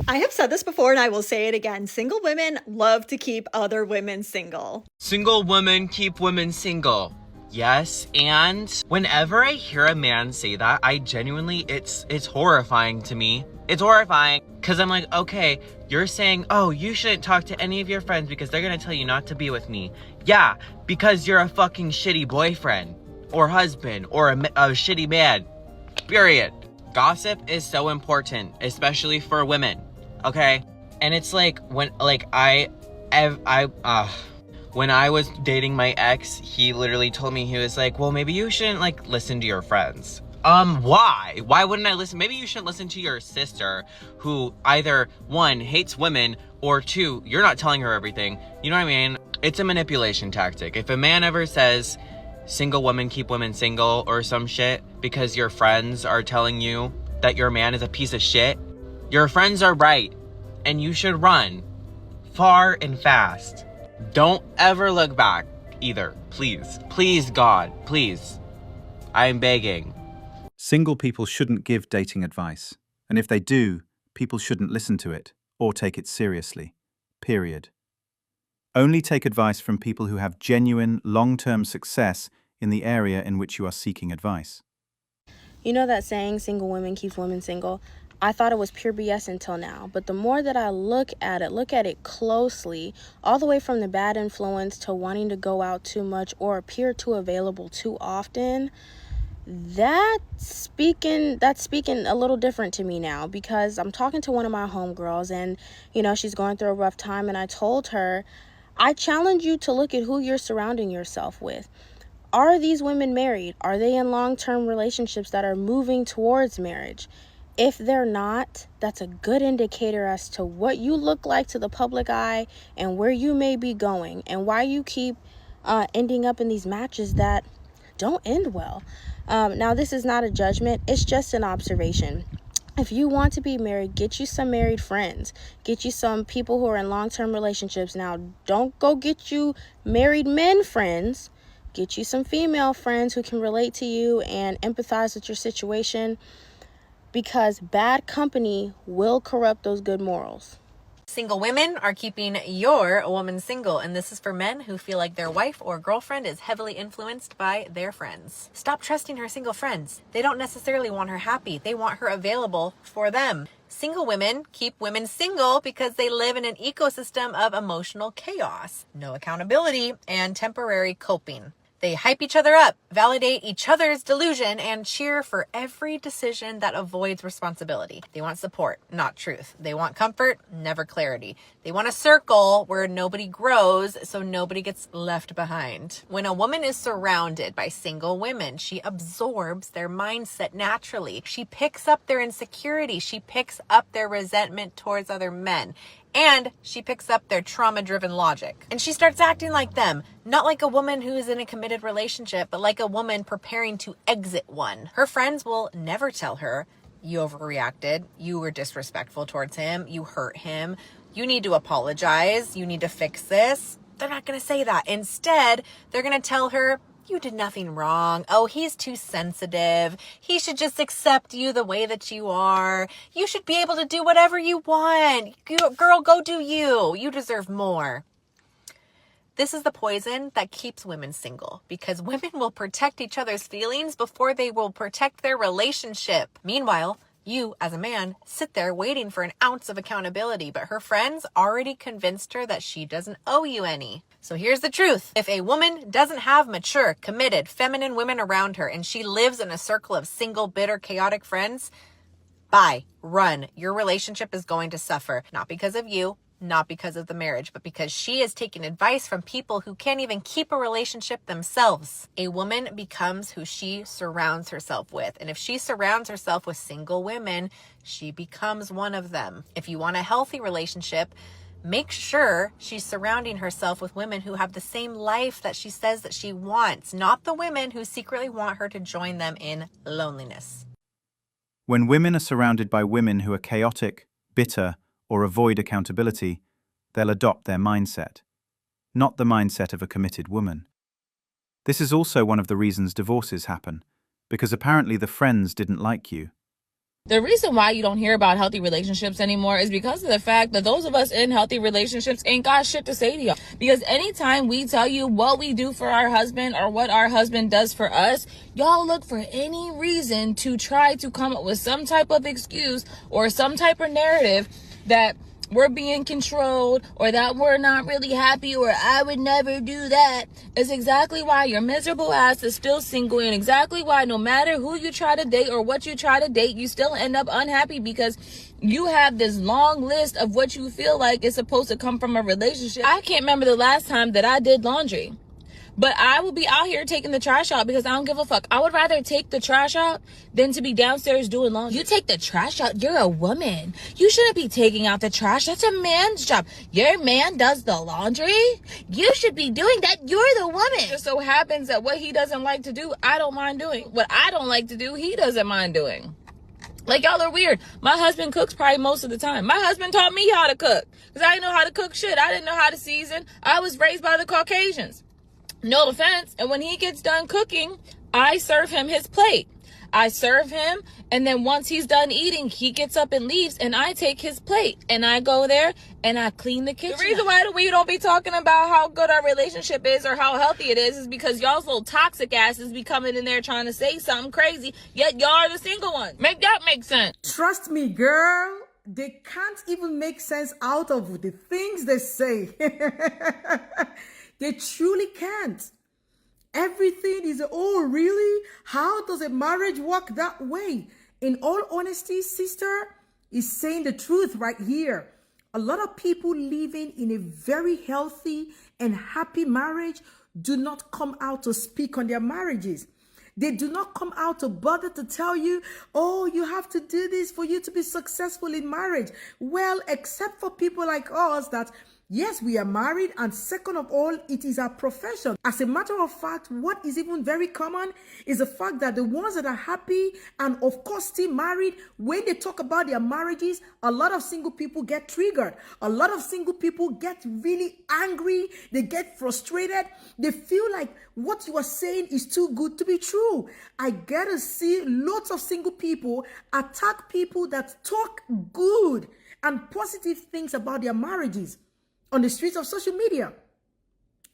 I have said this before and I will say it again. Single women love to keep other women single. Single women keep women single. Yes, and whenever I hear a man say that, I genuinely, it's horrifying to me. It's horrifying because I'm like, okay, you're saying, oh, you shouldn't talk to any of your friends because they're gonna tell you not to be with me. Yeah, because you're a fucking shitty boyfriend or husband or a shitty man. Period. Gossip is so important, especially for women. Okay? And it's like when when I was dating my ex, he literally told me, he was like, well, maybe you shouldn't like listen to your friends. Why? Why wouldn't I listen? Maybe you shouldn't listen to your sister who either one, hates women, or two, you're not telling her everything. You know what I mean? It's a manipulation tactic. If a man ever says, single women keep women single or some shit because your friends are telling you that your man is a piece of shit, your friends are right and you should run far and fast. Don't ever look back either. Please. Please, God. Please. I'm begging. Single people shouldn't give dating advice. And if they do, people shouldn't listen to it or take it seriously. Period. Only take advice from people who have genuine, long-term success in the area in which you are seeking advice. You know that saying, single women keep women single? I thought it was pure BS until now, but the more that I look at it closely, all the way from the bad influence to wanting to go out too much or appear too available too often, that's speaking a little different to me now, because I'm talking to one of my homegirls and, she's going through a rough time, and I told her, I challenge you to look at who you're surrounding yourself with. Are these women married? Are they in long-term relationships that are moving towards marriage? If they're not, that's a good indicator as to what you look like to the public eye and where you may be going and why you keep ending up in these matches that don't end well. Now, this is not a judgment. It's just an observation. If you want to be married, get you some married friends. Get you some people who are in long-term relationships. Now, don't go get you married men friends. Get you some female friends who can relate to you and empathize with your situation, because bad company will corrupt those good morals. Single women are keeping your woman single, and this is for men who feel like their wife or girlfriend is heavily influenced by their friends. Stop trusting her single friends. They don't necessarily want her happy. They want her available for them. Single women keep women single because they live in an ecosystem of emotional chaos, no accountability, and temporary coping. They hype each other up, validate each other's delusion, and cheer for every decision that avoids responsibility. They want support, not truth. They want comfort, never clarity. They want a circle where nobody grows, so nobody gets left behind. When a woman is surrounded by single women, she absorbs their mindset naturally. She picks up their insecurity. She picks up their resentment towards other men. And she picks up their trauma-driven logic. And she starts acting like them. Not like a woman who is in a committed relationship, but like a woman preparing to exit one. Her friends will never tell her, you overreacted, you were disrespectful towards him, you hurt him, you need to apologize, you need to fix this. They're not going to say that. Instead, they're going to tell her, you did nothing wrong. Oh, he's too sensitive. He should just accept you the way that you are. You should be able to do whatever you want. Girl, go do you. You deserve more. This is the poison that keeps women single, because women will protect each other's feelings before they will protect their relationship. Meanwhile, you, as a man, sit there waiting for an ounce of accountability, but her friends already convinced her that she doesn't owe you any. So here's the truth. If a woman doesn't have mature, committed, feminine women around her, and she lives in a circle of single, bitter, chaotic friends, bye, run. Your relationship is going to suffer. Not because of you, not because of the marriage, but because she is taking advice from people who can't even keep a relationship themselves. A woman becomes who she surrounds herself with. And if she surrounds herself with single women, she becomes one of them. If you want a healthy relationship, make sure she's surrounding herself with women who have the same life that she says that she wants, not the women who secretly want her to join them in loneliness. When women are surrounded by women who are chaotic, bitter, or avoid accountability, they'll adopt their mindset, not the mindset of a committed woman. This is also one of the reasons divorces happen, because apparently the friends didn't like you. The reason why you don't hear about healthy relationships anymore is because of the fact that those of us in healthy relationships ain't got shit to say to y'all. Because anytime we tell you what we do for our husband or what our husband does for us, y'all look for any reason to try to come up with some type of excuse or some type of narrative that we're being controlled or that we're not really happy or I would never do that. Is exactly why your miserable ass is still single, and exactly why no matter who you try to date or what you try to date, you still end up unhappy because you have this long list of what you feel like is supposed to come from a relationship. I can't remember the last time that I did laundry. But I will be out here taking the trash out because I don't give a fuck. I would rather take the trash out than to be downstairs doing laundry. You take the trash out, you're a woman. You shouldn't be taking out the trash. That's a man's job. Your man does the laundry. You should be doing that. You're the woman. It just so happens that what he doesn't like to do, I don't mind doing. What I don't like to do, he doesn't mind doing. Like, y'all are weird. My husband cooks probably most of the time. My husband taught me how to cook because I didn't know how to cook shit. I didn't know how to season. I was raised by the Caucasians. No offense. And when he gets done cooking, I serve him his plate. I serve him, and then once he's done eating, he gets up and leaves, and I take his plate, and I go there, and I clean the kitchen. The reason why we don't be talking about how good our relationship is or how healthy it is because y'all's little toxic asses be coming in there trying to say something crazy, yet y'all are the single ones. Make that make sense. Trust me, girl. They can't even make sense out of the things they say. They truly can't. Everything is, oh, really? How does a marriage work that way? In all honesty, sister is saying the truth right here. A lot of people living in a very healthy and happy marriage do not come out to speak on their marriages. They do not come out to bother to tell you, oh, you have to do this for you to be successful in marriage. Well, except for people like us that, yes, we are married, and second of all, it is our profession. As a matter of fact, what is even very common is the fact that the ones that are happy and of course still married, when they talk about their marriages, a lot of single people get triggered. A lot of single people get really angry. They get frustrated. They feel like what you are saying is too good to be true. I get to see lots of single people attack people that talk good and positive things about their marriages on the streets of social media.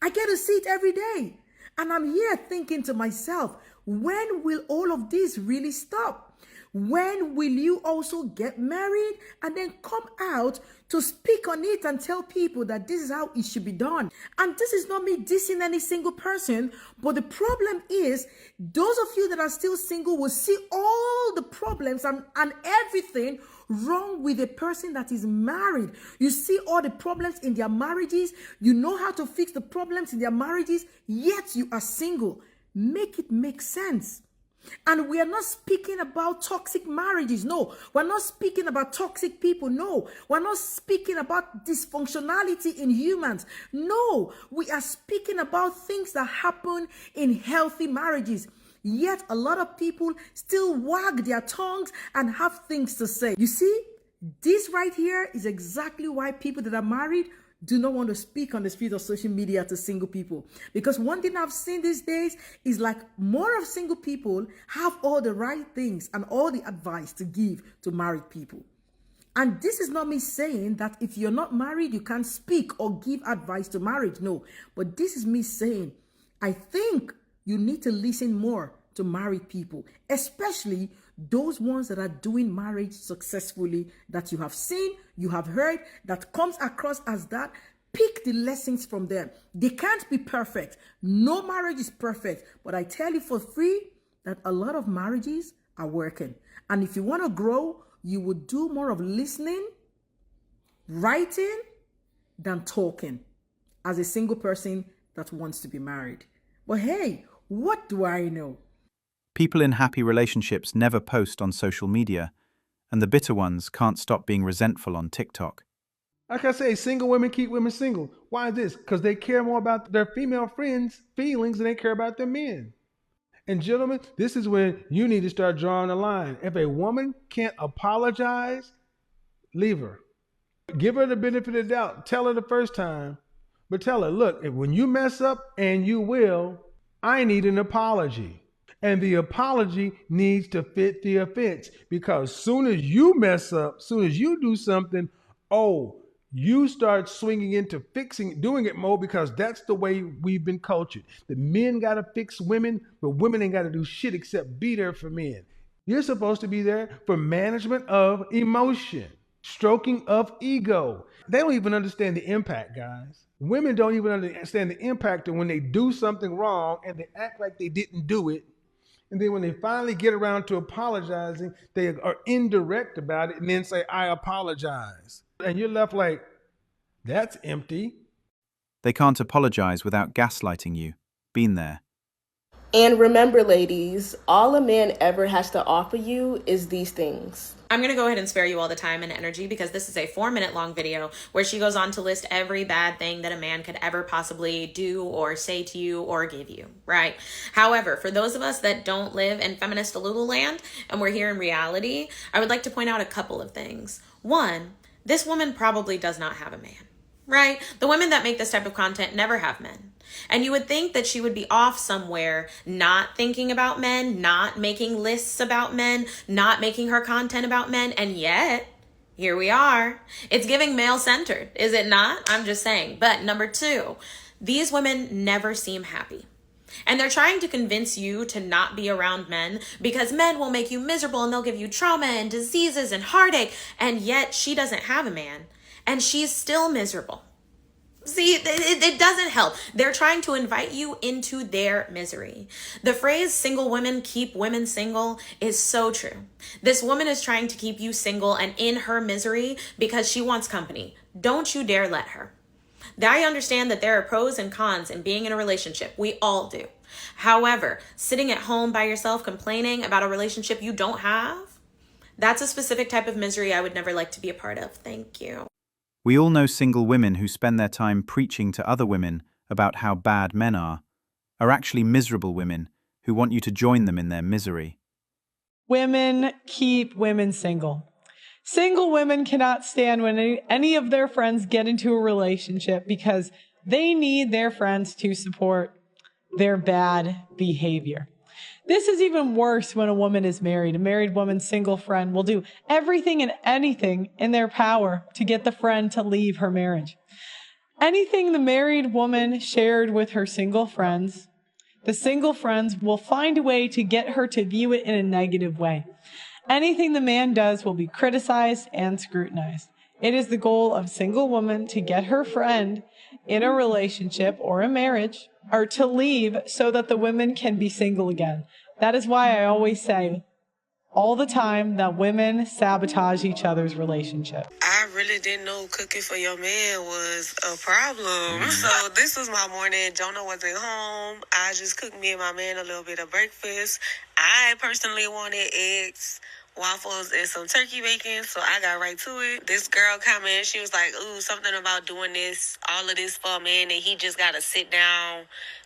I get to see it every day. And I'm here thinking to myself, when will all of this really stop? When will you also get married and then come out to speak on it and tell people that this is how it should be done? And this is not me dissing any single person, but the problem is those of you that are still single will see all the problems and everything wrong with a person that is married. You see all the problems in their marriages. You know how to fix the problems in their marriages, yet you are single. Make it make sense. And we are not speaking about toxic marriages. No, we're not speaking about toxic people. No, we're not speaking about dysfunctionality in humans. No, we are speaking about things that happen in healthy marriages. Yet a lot of people still wag their tongues and have things to say. You see, this right here is exactly why people that are married do not want to speak on the street of social media to single people. Because one thing I've seen these days is like more of single people have all the right things and all the advice to give to married people. And this is not me saying that if you're not married, you can't speak or give advice to marriage. No, but this is me saying, I think you need to listen more to married people, especially those ones that are doing marriage successfully, that you have seen, you have heard, that comes across as that. Pick the lessons from them. They can't be perfect. No marriage is perfect. But I tell you for free that a lot of marriages are working. And if you want to grow, you would do more of listening, writing, than talking as a single person that wants to be married. But hey, what do I know? People in happy relationships never post on social media, and the bitter ones can't stop being resentful on TikTok. Like I say, single women keep women single. Why is this? Because they care more about their female friends' feelings than they care about their men. And gentlemen, this is when you need to start drawing a line. If a woman can't apologize, leave her. Give her the benefit of the doubt. Tell her the first time, but tell her, look, when you mess up, and you will, I need an apology. And the apology needs to fit the offense, because soon as you mess up, soon as you do something, oh, you start swinging into doing it more, because that's the way we've been cultured. The men got to fix women, but women ain't got to do shit except be there for men. You're supposed to be there for management of emotion, stroking of ego. They don't even understand the impact, guys. Women don't even understand the impact of when they do something wrong and they act like they didn't do it. And then when they finally get around to apologizing, they are indirect about it and then say, I apologize. And you're left like, that's empty. They can't apologize without gaslighting you. Been there. And remember, ladies, all a man ever has to offer you is these things. I'm going to go ahead and spare you all the time and energy because this is a 4-minute long video where she goes on to list every bad thing that a man could ever possibly do or say to you or give you, right? However, for those of us that don't live in feminist Lulu land and we're here in reality, I would like to point out a couple of things. One, this woman probably does not have a man, right? The women that make this type of content never have men. And you would think that she would be off somewhere, not thinking about men, not making lists about men, not making her content about men. And yet, here we are. It's giving male-centered, is it not? I'm just saying. But number 2, these women never seem happy. And they're trying to convince you to not be around men because men will make you miserable and they'll give you trauma and diseases and heartache. And yet, she doesn't have a man. And she's still miserable. See, it doesn't help. They're trying to invite you into their misery. The phrase single women keep women single is so true. This woman is trying to keep you single and in her misery because she wants company. Don't you dare let her. I understand that there are pros and cons in being in a relationship. We all do. However, sitting at home by yourself complaining about a relationship you don't have, that's a specific type of misery I would never like to be a part of. Thank you. We all know single women who spend their time preaching to other women about how bad men are actually miserable women who want you to join them in their misery. Women keep women single. Single women cannot stand when any of their friends get into a relationship because they need their friends to support their bad behavior. This is even worse when a woman is married. A married woman's single friend will do everything and anything in their power to get the friend to leave her marriage. Anything the married woman shared with her single friends, the single friends will find a way to get her to view it in a negative way. Anything the man does will be criticized and scrutinized. It is the goal of a single woman to get her friend in a relationship or a marriage or to leave so that the women can be single again. That is why I always say all the time that women sabotage each other's relationship. I really didn't know cooking for your man was a problem. So this was my morning. Jonah wasn't home. I just cooked me and my man a little bit of breakfast. I personally wanted eggs, waffles, and some turkey bacon, so I got right to it. This girl come in, she was like, ooh, something about doing this, all of this for a man, and he just gotta sit down,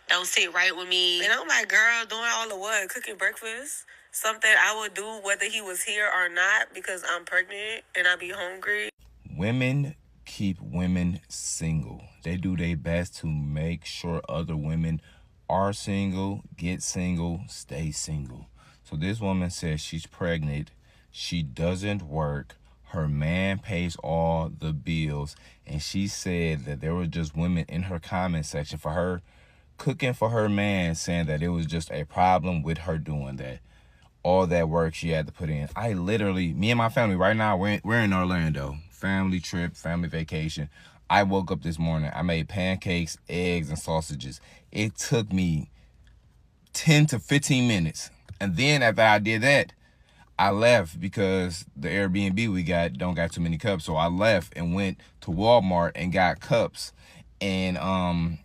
don't sit right with me. And I'm like, girl, doing all of what? Cooking breakfast? Something I would do whether he was here or not because I'm pregnant and I be hungry. Women keep women single. They do their best to make sure other women are single, get single, stay single. So this woman says she's pregnant, she doesn't work, her man pays all the bills, and she said that there were just women in her comment section for her cooking for her man, saying that it was just a problem with her doing that. All that work she had to put in. I literally, me and my family right now, we're in Orlando. Family trip, family vacation. I woke up this morning. I made pancakes, eggs, and sausages. It took me 10 to 15 minutes. And then after I did that, I left because the Airbnb we don't got too many cups. So I left and went to Walmart and got cups. And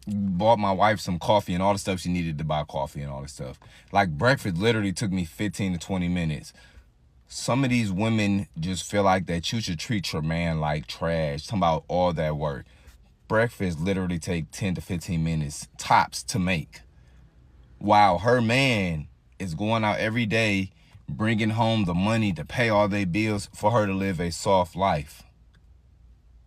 bought my wife some coffee and all the stuff she needed to buy coffee and all this stuff. Like breakfast literally took me 15 to 20 minutes. Some of these women just feel like that you should treat your man like trash. Talking about all that work. Breakfast literally take 10 to 15 minutes tops to make. While her man is going out every day, bringing home the money to pay all their bills for her to live a soft life.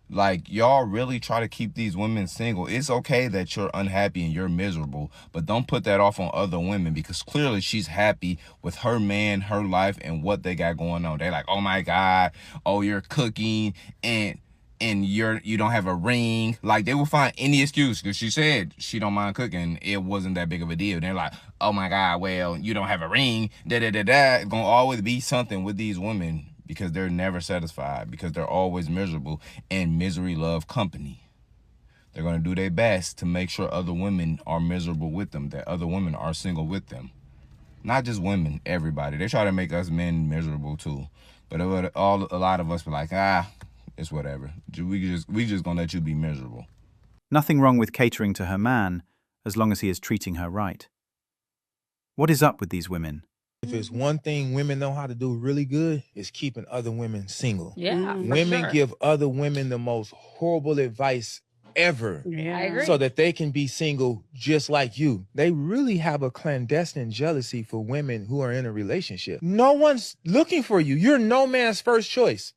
Like, y'all really try to keep these women single. It's okay that you're unhappy and you're miserable, but don't put that off on other women, because clearly she's happy with her man, her life, and what they got going on. They're like, oh my God, oh, you're cooking and you don't have a ring. Like, they will find any excuse, because she said she don't mind cooking. It wasn't that big of a deal. They're like, oh my God, well, you don't have a ring. It's gonna always be something with these women, because they're never satisfied, because they're always miserable, and misery love company. They're going to do their best to make sure other women are miserable with them, that other women are single with them. Not just women, everybody. They try to make us men miserable too. But a lot of us be like, it's whatever. We just going to let you be miserable. Nothing wrong with catering to her man, as long as he is treating her right. What is up with these women? If it's one thing women know how to do really good, is keeping other women single. Yeah, for Women sure. give other women the most horrible advice ever. I agree. So that they can be single just like you. They really have a clandestine jealousy for women who are in a relationship. No one's looking for you. You're no man's first choice.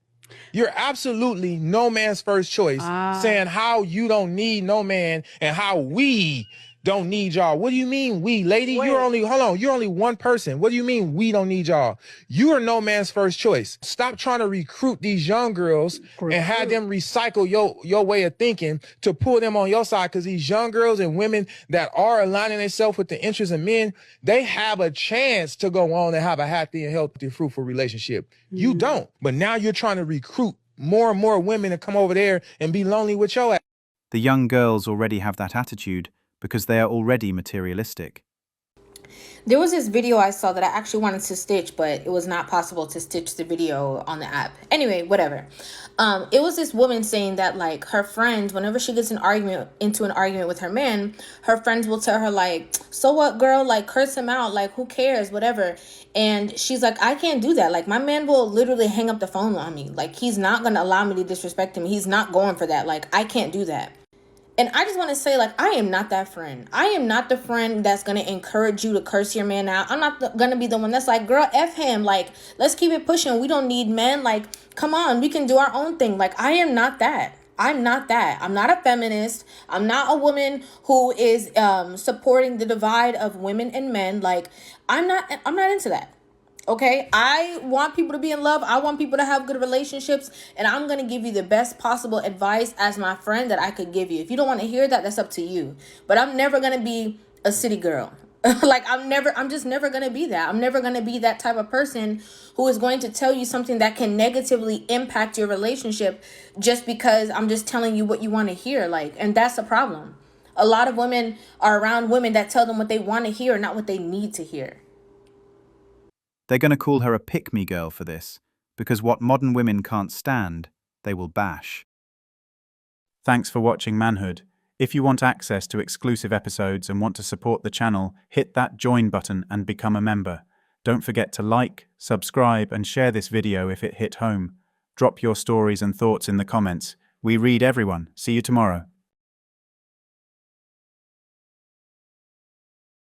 You're absolutely no man's first choice, saying how you don't need no man and how we don't need y'all. What do you mean we, lady? You're only one person. What do you mean we don't need y'all? You are no man's first choice. Stop trying to recruit these young girls and have them recycle your way of thinking to pull them on your side, because these young girls and women that are aligning themselves with the interests of men, they have a chance to go on and have a happy and healthy, fruitful relationship. You don't. But now you're trying to recruit more and more women to come over there and be lonely with your ass. The young girls already have that attitude because they are already materialistic. There was this video I saw that I actually wanted to stitch, but it was not possible to stitch the video on the app. Anyway, whatever. It was this woman saying that, like, her friends, whenever she gets into an argument with her man, her friends will tell her, like, so what, girl? Like, curse him out. Like, who cares? Whatever. And she's like, I can't do that. Like, my man will literally hang up the phone on me. Like, he's not going to allow me to disrespect him. He's not going for that. Like, I can't do that. And I just want to say, like, I am not that friend. I am not the friend that's going to encourage you to curse your man out. I'm not going to be the one that's like, girl, F him. Like, let's keep it pushing. We don't need men. Like, come on, we can do our own thing. Like, I am not that. I'm not that. I'm not a feminist. I'm not a woman who is supporting the divide of women and men. Like, I'm not into that. Okay, I want people to be in love. I want people to have good relationships. And I'm going to give you the best possible advice as my friend that I could give you. If you don't want to hear that, that's up to you. But I'm never going to be a city girl. Like, I'm just never going to be that. I'm never going to be that type of person who is going to tell you something that can negatively impact your relationship just because I'm just telling you what you want to hear. Like, and that's a problem. A lot of women are around women that tell them what they want to hear, not what they need to hear. They're going to call her a pick-me girl for this, because what modern women can't stand, they will bash. Thanks for watching Manhood. If you want access to exclusive episodes and want to support the channel, hit that join button and become a member. Don't forget to like, subscribe, and share this video if it hit home. Drop your stories and thoughts in the comments. We read everyone. See you tomorrow.